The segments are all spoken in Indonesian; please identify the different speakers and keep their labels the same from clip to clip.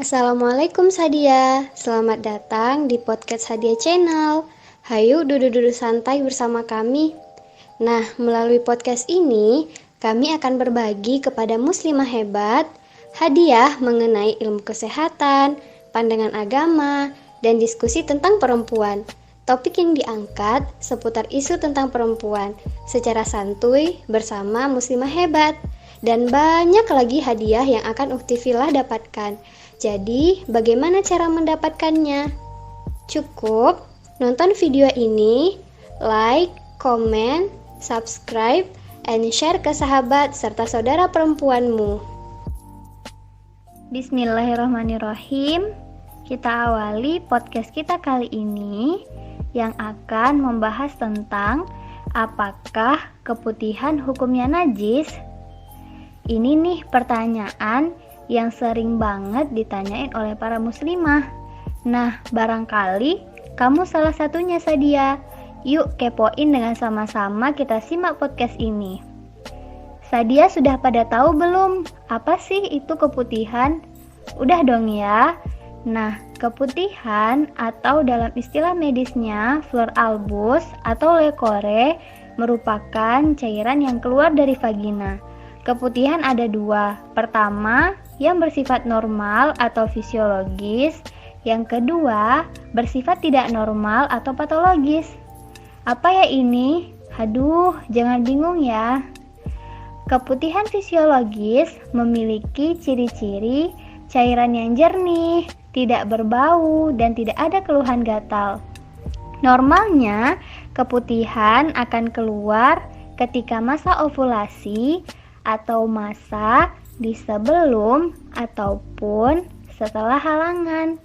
Speaker 1: Assalamualaikum Sadia, selamat datang di podcast Sadia Channel. Hayu duduk-duduk santai bersama kami. Nah, melalui podcast ini, kami akan berbagi kepada muslimah hebat hadiah mengenai ilmu kesehatan, pandangan agama, dan diskusi tentang perempuan. Topik yang diangkat seputar isu tentang perempuan secara santuy bersama muslimah hebat. Dan banyak lagi hadiah yang akan Uktivilah dapatkan. Jadi, bagaimana cara mendapatkannya? Cukup nonton video ini, like, komen, subscribe, and share ke sahabat serta saudara perempuanmu.
Speaker 2: Bismillahirrahmanirrahim. Kita awali podcast kita kali ini yang akan membahas tentang apakah keputihan hukumnya najis? Ini nih pertanyaan yang sering banget ditanyain oleh para muslimah. Nah, barangkali kamu salah satunya, Sadia. Yuk kepoin dengan sama-sama, kita simak podcast ini. Sadia sudah pada tahu belum apa sih itu keputihan? Udah dong ya. Nah, keputihan atau dalam istilah medisnya flor albus atau lekore merupakan cairan yang keluar dari vagina. Keputihan ada dua. Pertama, yang bersifat normal atau fisiologis. Yang kedua, bersifat tidak normal atau patologis. Apa ya ini? Aduh, jangan bingung ya. Keputihan fisiologis memiliki ciri-ciri cairan yang jernih, tidak berbau, dan tidak ada keluhan gatal. Normalnya, keputihan akan keluar ketika masa ovulasi atau masa di sebelum ataupun setelah halangan.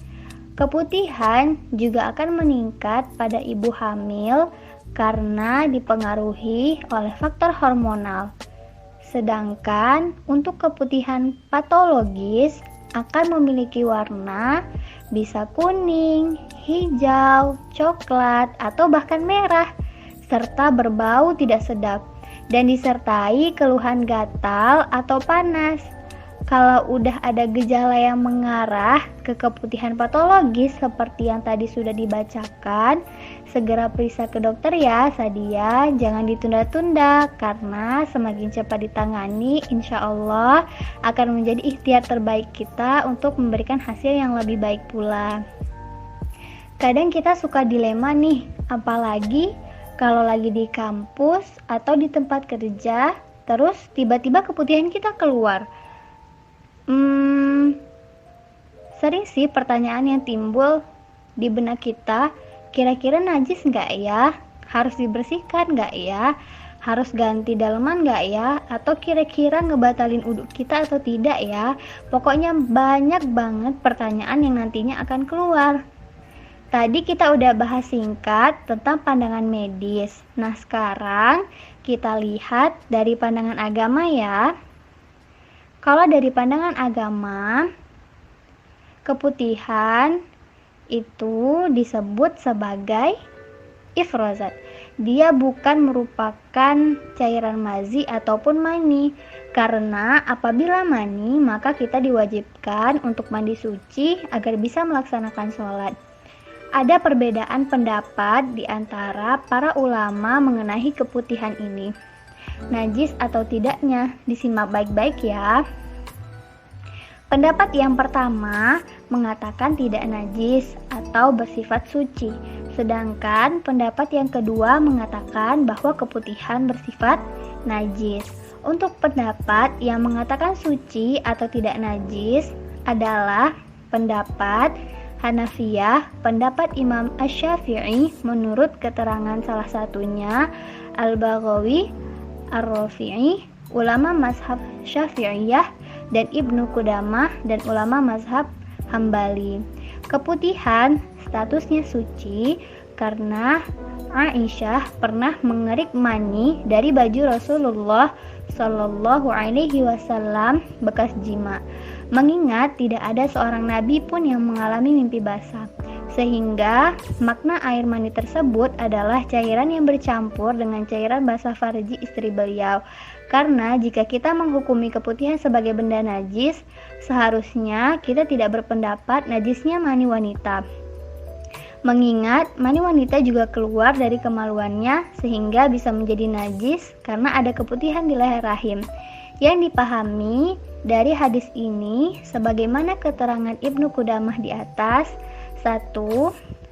Speaker 2: Keputihan juga akan meningkat pada ibu hamil karena dipengaruhi oleh faktor hormonal. Sedangkan untuk keputihan patologis akan memiliki warna bisa kuning, hijau, coklat, atau bahkan merah, serta berbau tidak sedap dan disertai keluhan gatal atau panas. Kalau udah ada gejala yang mengarah ke keputihan patologis seperti yang tadi sudah dibacakan, segera periksa ke dokter ya, Sadia. Jangan ditunda-tunda karena semakin cepat ditangani, insya Allah akan menjadi ikhtiar terbaik kita untuk memberikan hasil yang lebih baik pula. Kadang kita suka dilema nih, apalagi kalau lagi di kampus atau di tempat kerja, terus tiba-tiba keputihan kita keluar. Sering sih pertanyaan yang timbul di benak kita, kira-kira najis nggak ya? Harus dibersihkan nggak ya? Harus ganti daleman nggak ya? Atau kira-kira ngebatalin wudhu kita atau tidak ya? Pokoknya banyak banget pertanyaan yang nantinya akan keluar. Tadi kita udah bahas singkat tentang pandangan medis. Nah, sekarang kita lihat dari pandangan agama ya. Kalau dari pandangan agama, keputihan itu disebut sebagai ifrozat. Dia bukan merupakan cairan mazi ataupun mani. Karena apabila mani, maka kita diwajibkan untuk mandi suci agar bisa melaksanakan sholat. Ada perbedaan pendapat di antara para ulama mengenai keputihan ini. Najis atau tidaknya, disimak baik-baik ya. Pendapat yang pertama mengatakan tidak najis atau bersifat suci. Sedangkan pendapat yang kedua mengatakan bahwa keputihan bersifat najis. Untuk pendapat yang mengatakan suci atau tidak najis adalah pendapat Hanafiyah, pendapat Imam Asy-Syafi'i menurut keterangan salah satunya Al-Baghawi, Ar-Rafi'i, ulama mazhab Syafi'iyah, dan Ibnu Qudamah dan ulama mazhab Hambali. Keputihan statusnya suci karena Aisyah pernah mengerik mani dari baju Rasulullah Shallallahu Alaihi Wasallam bekas jima. Mengingat tidak ada seorang nabi pun yang mengalami mimpi basah, sehingga makna air mani tersebut adalah cairan yang bercampur dengan cairan basah farji istri beliau. Karena jika kita menghukumi keputihan sebagai benda najis, seharusnya kita tidak berpendapat najisnya mani wanita. Mengingat mani wanita juga keluar dari kemaluannya sehingga bisa menjadi najis karena ada keputihan di leher rahim. Yang dipahami dari hadis ini sebagaimana keterangan Ibnu Qudamah di atas. 1.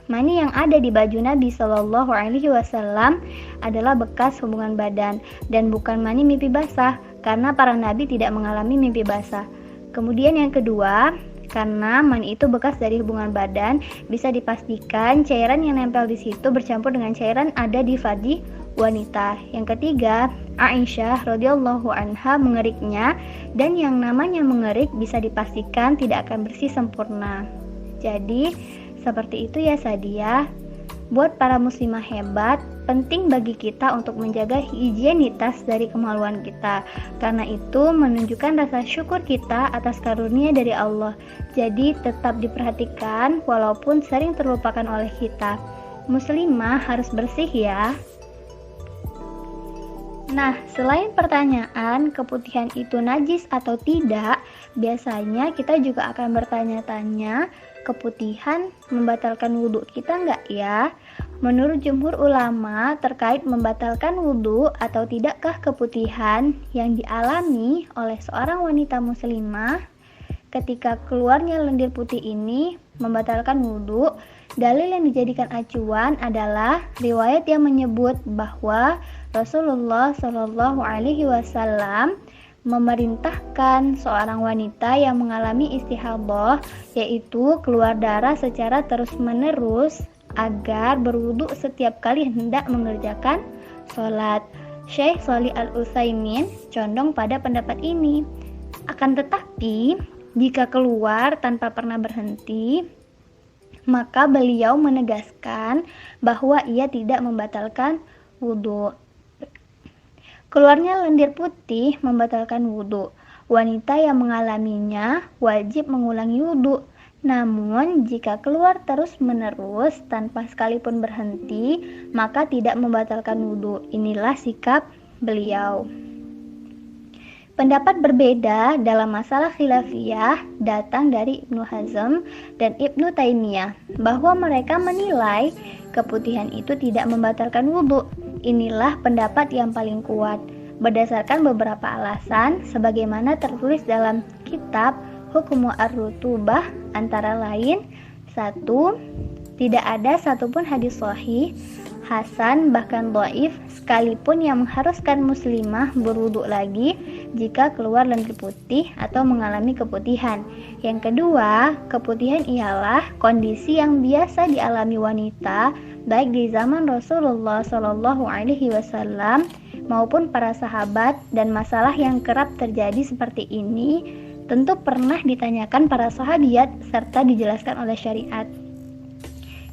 Speaker 2: Mani yang ada di baju Nabi Shallallahu Alaihi Wasallam adalah bekas hubungan badan dan bukan mani mimpi basah karena para nabi tidak mengalami mimpi basah. Kemudian yang kedua, karena mani itu bekas dari hubungan badan, bisa dipastikan cairan yang nempel di situ bercampur dengan cairan ada di farji wanita. Yang ketiga, Aisyah radhiyallahu anha mengeriknya dan yang namanya mengerik bisa dipastikan tidak akan bersih sempurna. Jadi seperti itu ya Sadia. Buat para muslimah hebat, penting bagi kita untuk menjaga higienitas dari kemaluan kita. Karena itu menunjukkan rasa syukur kita atas karunia dari Allah. Jadi tetap diperhatikan walaupun sering terlupakan oleh kita. Muslimah harus bersih ya. Nah, selain pertanyaan keputihan itu najis atau tidak, biasanya kita juga akan bertanya-tanya, keputihan membatalkan wudhu kita nggak ya? Menurut jumhur ulama terkait membatalkan wudhu atau tidakkah keputihan yang dialami oleh seorang wanita muslimah ketika keluarnya lendir putih ini membatalkan wudhu, dalil yang dijadikan acuan adalah riwayat yang menyebut bahwa Rasulullah Shallallahu Alaihi Wasallam memerintahkan seorang wanita yang mengalami istihadah, yaitu keluar darah secara terus-menerus, agar berwudu setiap kali hendak mengerjakan sholat. Syekh Shalih Al-Utsaimin condong pada pendapat ini. Akan tetapi, jika keluar tanpa pernah berhenti, maka beliau menegaskan bahwa ia tidak membatalkan wudu. Keluarnya lendir putih membatalkan wudhu. Wanita yang mengalaminya wajib mengulangi wudhu. Namun, jika keluar terus-menerus tanpa sekalipun berhenti, maka tidak membatalkan wudhu. Inilah sikap beliau. Pendapat berbeda dalam masalah khilafiyah datang dari Ibnu Hazm dan Ibnu Taimiyah, bahwa mereka menilai keputihan itu tidak membatalkan wudhu. Inilah pendapat yang paling kuat berdasarkan beberapa alasan sebagaimana tertulis dalam kitab Hukmu Ar-Rutubah, antara lain 1. Tidak ada satupun hadis sahih, hasan bahkan dhaif sekalipun yang mengharuskan muslimah berwudu lagi jika keluar lendir putih atau mengalami keputihan. Yang kedua, keputihan ialah kondisi yang biasa dialami wanita baik di zaman Rasulullah Shallallahu Alaihi Wasallam maupun para sahabat, dan masalah yang kerap terjadi seperti ini tentu pernah ditanyakan para sahabiat serta dijelaskan oleh syariat.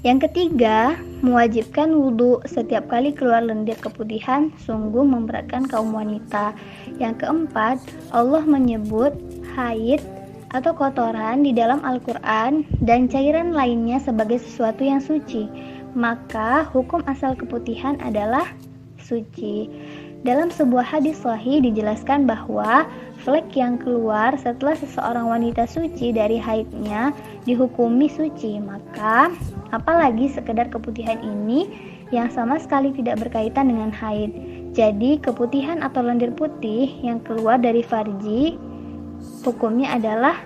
Speaker 2: Yang ketiga, mewajibkan wudhu setiap kali keluar lendir keputihan sungguh memberatkan kaum wanita. Yang keempat, Allah menyebut haid atau kotoran di dalam Al-Quran dan cairan lainnya sebagai sesuatu yang suci. Maka hukum asal keputihan adalah suci. Dalam sebuah hadis sahih dijelaskan bahwa flek yang keluar setelah seseorang wanita suci dari haidnya dihukumi suci. Maka apalagi sekedar keputihan ini yang sama sekali tidak berkaitan dengan haid. Jadi keputihan atau lendir putih yang keluar dari farji hukumnya adalah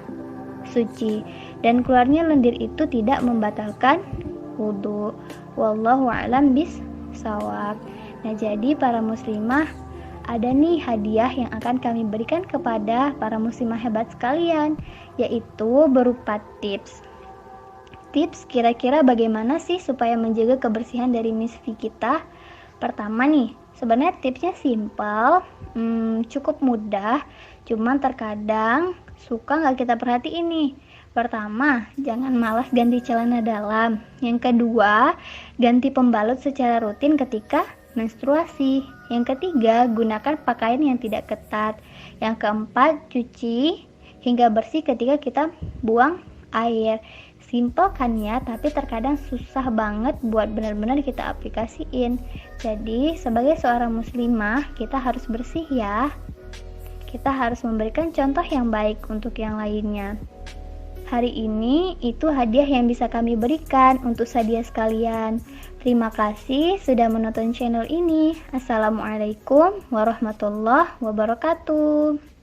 Speaker 2: suci, dan keluarnya lendir itu tidak membatalkan wudu. Wallahu a'lam bishawab. Nah, jadi para muslimah, ada nih hadiah yang akan kami berikan kepada para muslimah hebat sekalian, yaitu berupa tips. Tips kira-kira bagaimana sih supaya menjaga kebersihan dari misfi kita? Pertama nih, sebenarnya tipsnya simpel, cukup mudah, cuman terkadang suka nggak kita perhatiin nih. Pertama, jangan malas ganti celana dalam. Yang kedua, ganti pembalut secara rutin ketika menstruasi. Yang ketiga, gunakan pakaian yang tidak ketat. Yang keempat, cuci hingga bersih ketika kita buang air. Simple kan ya, tapi terkadang susah banget buat benar-benar kita aplikasiin. Jadi sebagai seorang muslimah, kita harus bersih ya. Kita harus memberikan contoh yang baik untuk yang lainnya. Hari ini itu hadiah yang bisa kami berikan untuk Sadia sekalian. Terima kasih sudah menonton channel ini. Assalamualaikum warahmatullahi wabarakatuh.